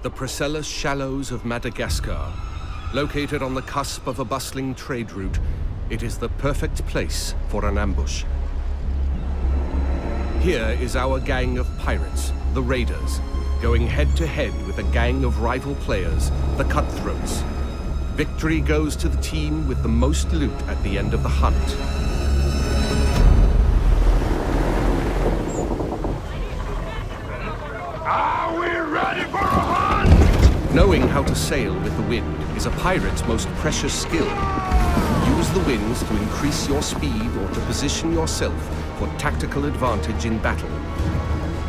The Priscilla Shallows of Madagascar. Located on the cusp of a bustling trade route, it is the perfect place for an ambush. Here is our gang of pirates, the Raiders, going head-to-head with a gang of rival players, the Cutthroats. Victory goes to the team with the most loot at the end of the hunt. Are we ready for a hunt? Knowing how to sail with the wind is a pirate's most precious skill. Use the winds to increase your speed or to position yourself for tactical advantage in battle.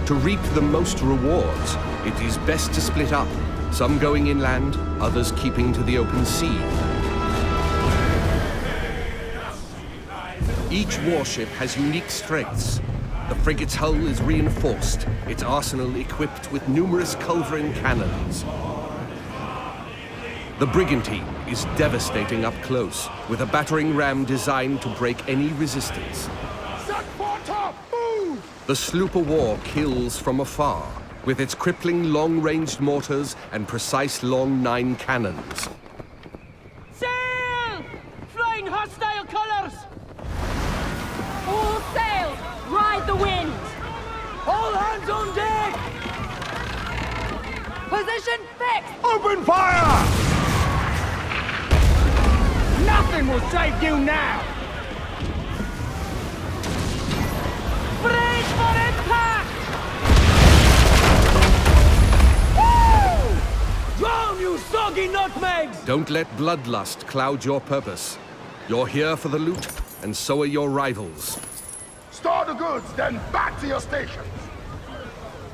To reap the most rewards, it is best to split up, some going inland, others keeping to the open sea. Each warship has unique strengths. The frigate's hull is reinforced, its arsenal equipped with numerous culverin cannons. The brigantine is devastating up close, with a battering ram designed to break any resistance. Set port up! Move! The sloop of war kills from afar, with its crippling long-ranged mortars and precise long 9 cannons. Sail! Flying hostile colors! All sail! Ride the wind! All hands on deck! Position fixed! Open fire! Nothing will save you now! Brace for impact! Woo! Drown, you soggy nutmegs! Don't let bloodlust cloud your purpose. You're here for the loot, and so are your rivals. Store the goods, then back to your stations.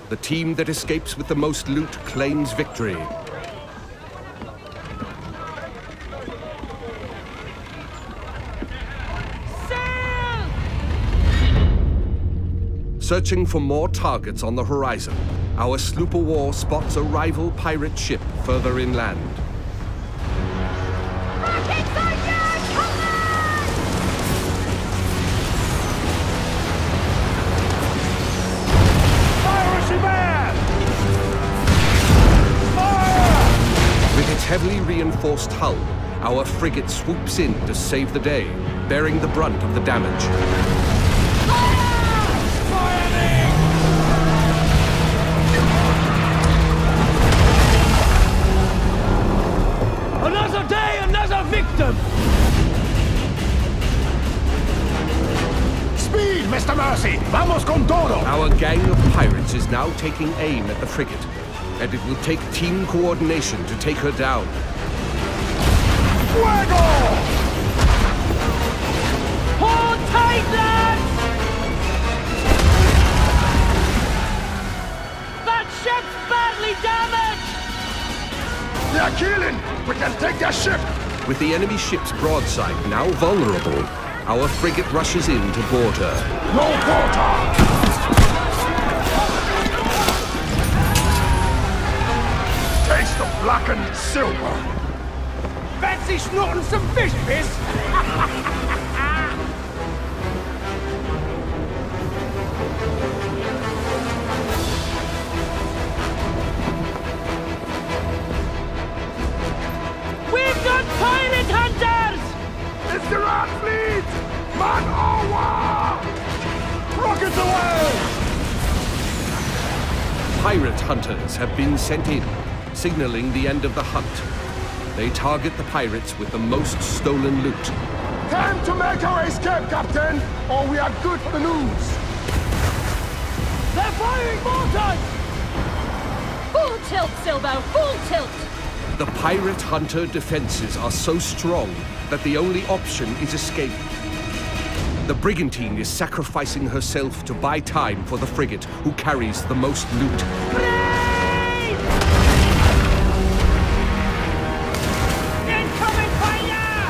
The team that escapes with the most loot claims victory. Sail! Searching for more targets on the horizon, our sloop of war spots a rival pirate ship further inland. With its heavily reinforced hull, our frigate swoops in to save the day, bearing the brunt of the damage. Another day, another victim! Speed, Mr. Mercy! Vamos con todo! Our gang of pirates is now taking aim at the frigate, and it will take team coordination to take her down. Fuego! Hold tight, lads! That ship's badly damaged! They're killing! We can take their ship! With the enemy ship's broadside now vulnerable, our frigate rushes in to board her. No quarter! Taste the blackened silver! Fancy snorting some fish piss? We've got pirate hunters! It's the rat fleet! Man o' war! Rockets away! Pirate hunters have been sent in, signaling the end of the hunt. They target the pirates with the most stolen loot. Time to make our escape, Captain, or we are good for the news! They're firing mortars! Full tilt, Silbo! Full tilt! The pirate hunter defenses are so strong that the only option is escape. The brigantine is sacrificing herself to buy time for the frigate, who carries the most loot. Incoming fire!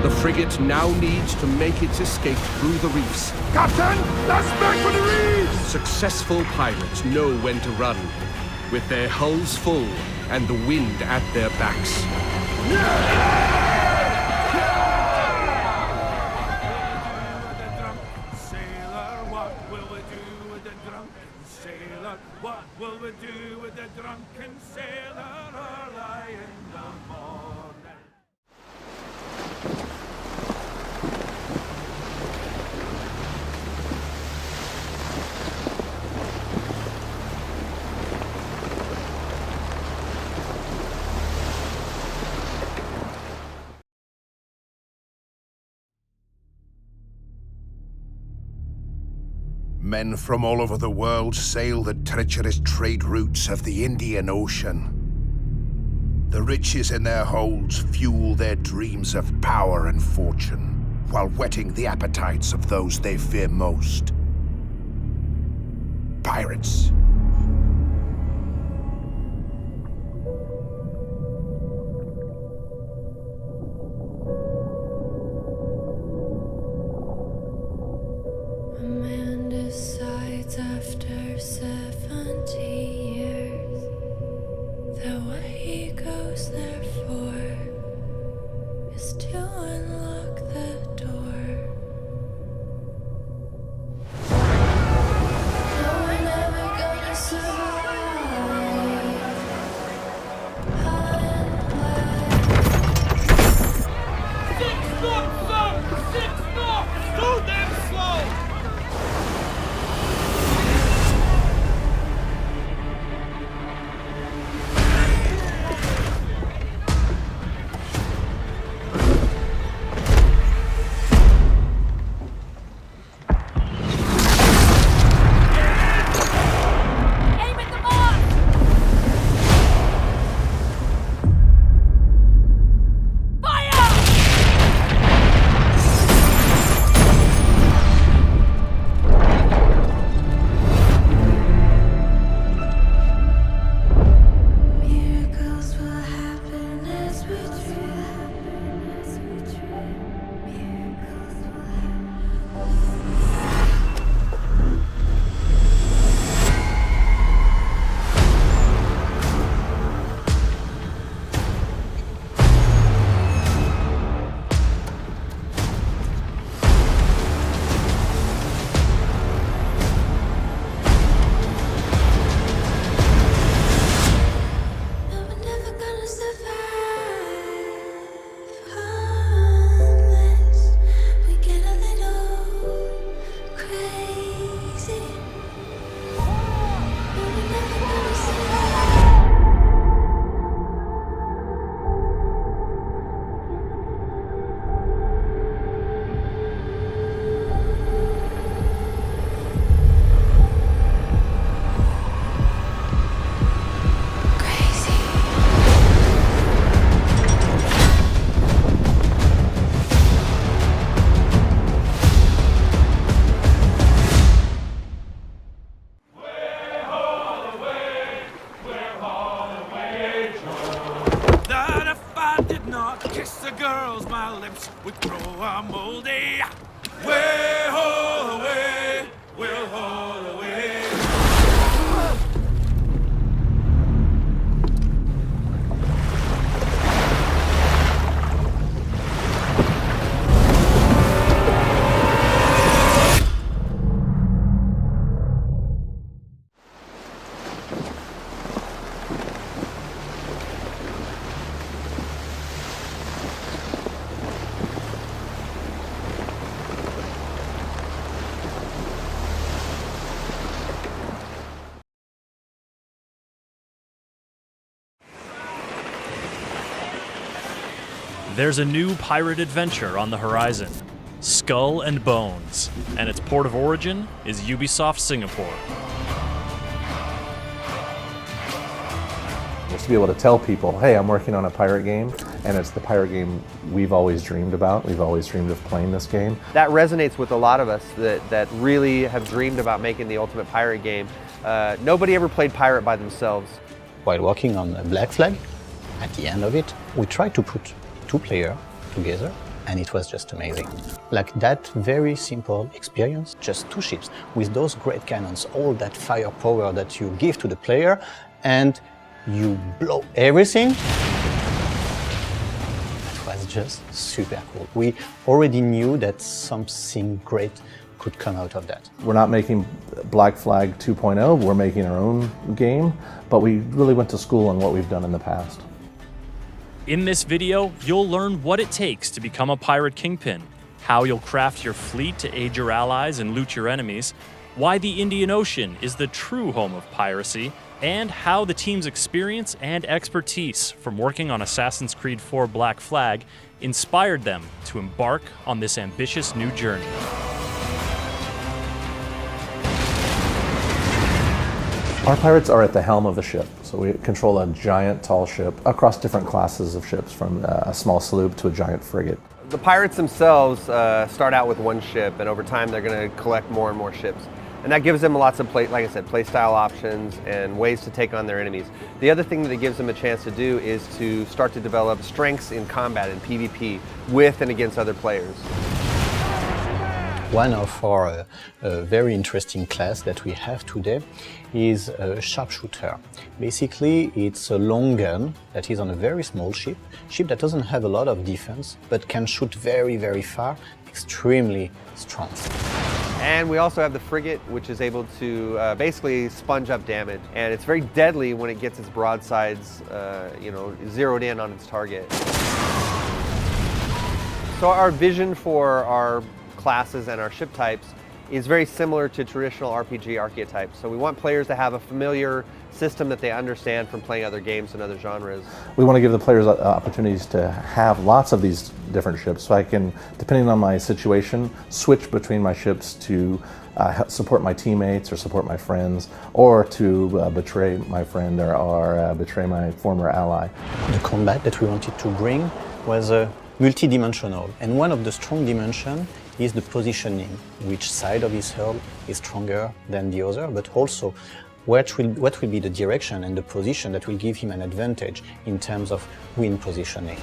The frigate now needs to make its escape through the reefs. Captain, let's make for the reefs! Successful pirates know when to run, with their hulls full and the wind at their backs. Sailor, what will we do with the drunken sailor? What will we do with the drunken Men from all over the world sail the treacherous trade routes of the Indian Ocean. The riches in their holds fuel their dreams of power and fortune, while whetting the appetites of those they fear most. Pirates. A man decides after 70 years that what he goes there for is to unlock the door. No, we're never gonna survive. Unless 6 knots, sir! 6 knots! Too damn slow! Aim at the mark! Fire! miracles will happen as we dream. Miracles will happen. No, we're never gonna survive unless we get a little crazy. No, we're never gonna survive. Crazy. That if I did not kiss the girls, my lips would grow a moldy. Way haul away, we'll haul away. There's a new pirate adventure on the horizon, Skull and Bones, and its port of origin is Ubisoft Singapore. Just to be able to tell people, hey, I'm working on a pirate game, and it's the pirate game we've always dreamed about. We've always dreamed of playing this game. That resonates with a lot of us that really have dreamed about making the ultimate pirate game. Nobody ever played pirate by themselves. While working on Black Flag, at the end of it, we tried to put two players together, and it was just amazing. Like that very simple experience, just two ships with those great cannons, all that firepower that you give to the player, and you blow everything. That was just super cool. We already knew that something great could come out of that. We're not making Black Flag 2.0, we're making our own game, but we really went to school on what we've done in the past. In this video, you'll learn what it takes to become a pirate kingpin, how you'll craft your fleet to aid your allies and loot your enemies, why the Indian Ocean is the true home of piracy, and how the team's experience and expertise from working on Assassin's Creed 4 Black Flag inspired them to embark on this ambitious new journey. Our pirates are at the helm of the ship, so we control a giant, tall ship across different classes of ships, from a small sloop to a giant frigate. The pirates themselves start out with one ship, and over time they're going to collect more and more ships. And that gives them lots of like I said, play style options and ways to take on their enemies. The other thing that it gives them a chance to do is to start to develop strengths in combat and PvP with and against other players. One of our very interesting class that we have today is a sharpshooter. Basically, it's a long gun that is on a very small ship that doesn't have a lot of defense, but can shoot very, very far, extremely strong. And we also have the frigate, which is able to basically sponge up damage. And it's very deadly when it gets its broadsides, zeroed in on its target. So our vision for our classes and our ship types is very similar to traditional RPG archetypes. So we want players to have a familiar system that they understand from playing other games and other genres. We want to give the players opportunities to have lots of these different ships, so I can, depending on my situation, switch between my ships to support my teammates or support my friends, or to betray my friend or betray my former ally. The combat that we wanted to bring was multi-dimensional, and one of the strong dimensions is the positioning. Which side of his hull is stronger than the other, but also what will be the direction and the position that will give him an advantage in terms of wind positioning.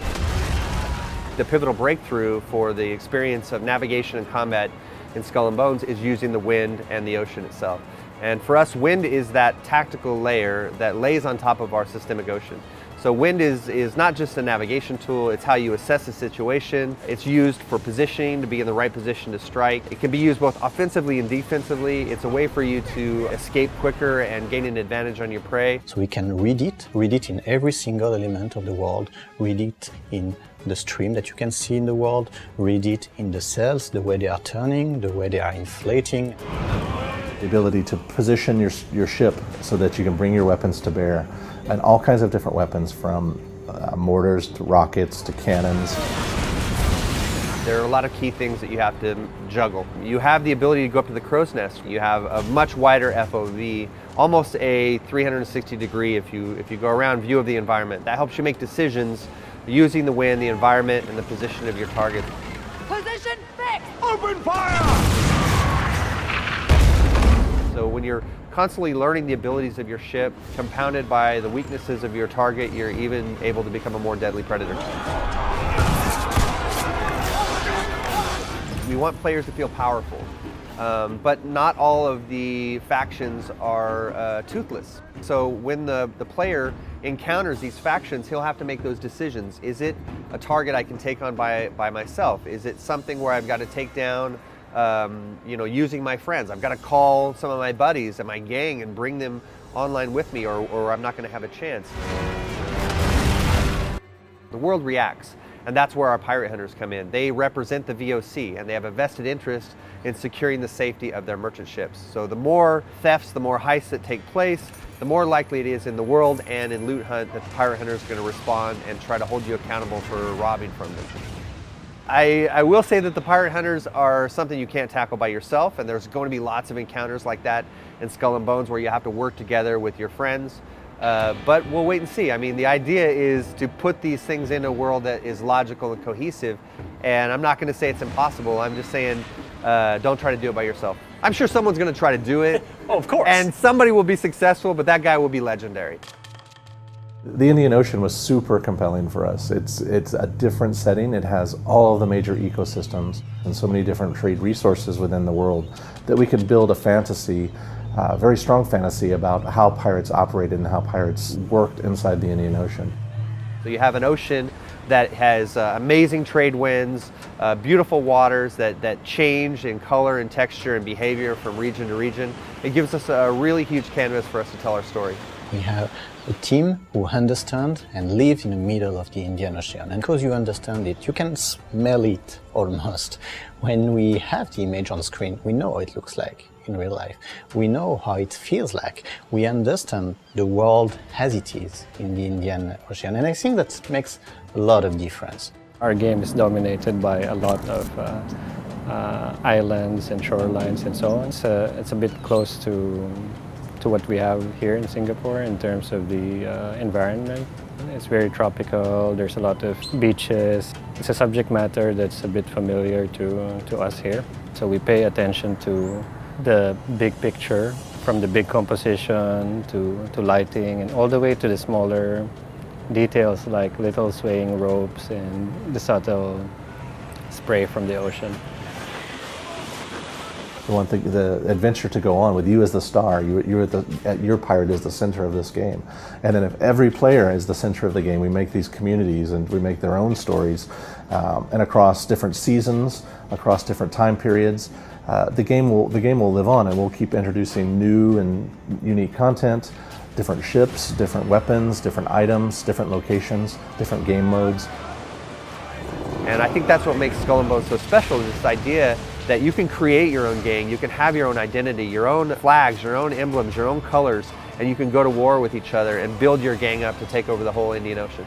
The pivotal breakthrough for the experience of navigation and combat in Skull and Bones is using the wind and the ocean itself. And for us, wind is that tactical layer that lays on top of our systemic ocean. So wind is not just a navigation tool, it's how you assess a situation. It's used for positioning, to be in the right position to strike. It can be used both offensively and defensively. It's a way for you to escape quicker and gain an advantage on your prey. So we can read it in every single element of the world, read it in the stream that you can see in the world, read it in the sails, the way they are turning, the way they are inflating. The ability to position your ship so that you can bring your weapons to bear, and all kinds of different weapons, from mortars to rockets to cannons. There are a lot of key things that you have to juggle. You have the ability to go up to the crow's nest. You have a much wider FOV, almost a 360 degree if you go around view of the environment. That helps you make decisions using the wind, the environment, and the position of your target. Position fixed! Open fire! So when you're constantly learning the abilities of your ship, compounded by the weaknesses of your target, you're even able to become a more deadly predator. We want players to feel powerful, but not all of the factions are toothless. So when the player encounters these factions, he'll have to make those decisions. Is it a target I can take on by myself? Is it something where I've got to take down using my friends? I've got to call some of my buddies and my gang and bring them online with me, or I'm not going to have a chance. The world reacts, and that's where our pirate hunters come in. They represent the VOC, and they have a vested interest in securing the safety of their merchant ships. So the more thefts, the more heists that take place, the more likely it is in the world and in Loot Hunt that the pirate hunter is going to respond and try to hold you accountable for robbing from them. I will say that the pirate hunters are something you can't tackle by yourself, and there's going to be lots of encounters like that in Skull and Bones where you have to work together with your friends. But we'll wait and see. I mean, the idea is to put these things in a world that is logical and cohesive, and I'm not going to say it's impossible. I'm just saying don't try to do it by yourself. I'm sure someone's going to try to do it. Oh, of course. And somebody will be successful, but that guy will be legendary. The Indian Ocean was super compelling for us. It's a different setting. It has all of the major ecosystems and so many different trade resources within the world that we could build a fantasy, very strong fantasy about how pirates operated and how pirates worked inside the Indian Ocean. So you have an ocean that has amazing trade winds, beautiful waters that change in color and texture and behavior from region to region. It gives us a really huge canvas for us to tell our story. We have a team who understands and lives in the middle of the Indian Ocean. And because you understand it, you can smell it almost. When we have the image on the screen, we know how it looks like in real life. We know how it feels like. We understand the world as it is in the Indian Ocean. And I think that makes a lot of difference. Our game is dominated by a lot of islands and shorelines and so on. So it's a bit close to to what we have here in Singapore in terms of the environment. It's very tropical, there's a lot of beaches. It's a subject matter that's a bit familiar to us here. So we pay attention to the big picture, from the big composition to lighting, and all the way to the smaller details like little swaying ropes and the subtle spray from the ocean. The one thing, the adventure to go on with you as the star, your pirate is the center of this game. And then if every player is the center of the game, we make these communities and we make their own stories, and across different seasons, across different time periods, the game will live on, and we'll keep introducing new and unique content, different ships, different weapons, different items, different locations, different game modes. And I think that's what makes Skull and Bones so special, is this idea that you can create your own gang, you can have your own identity, your own flags, your own emblems, your own colors, and you can go to war with each other and build your gang up to take over the whole Indian Ocean.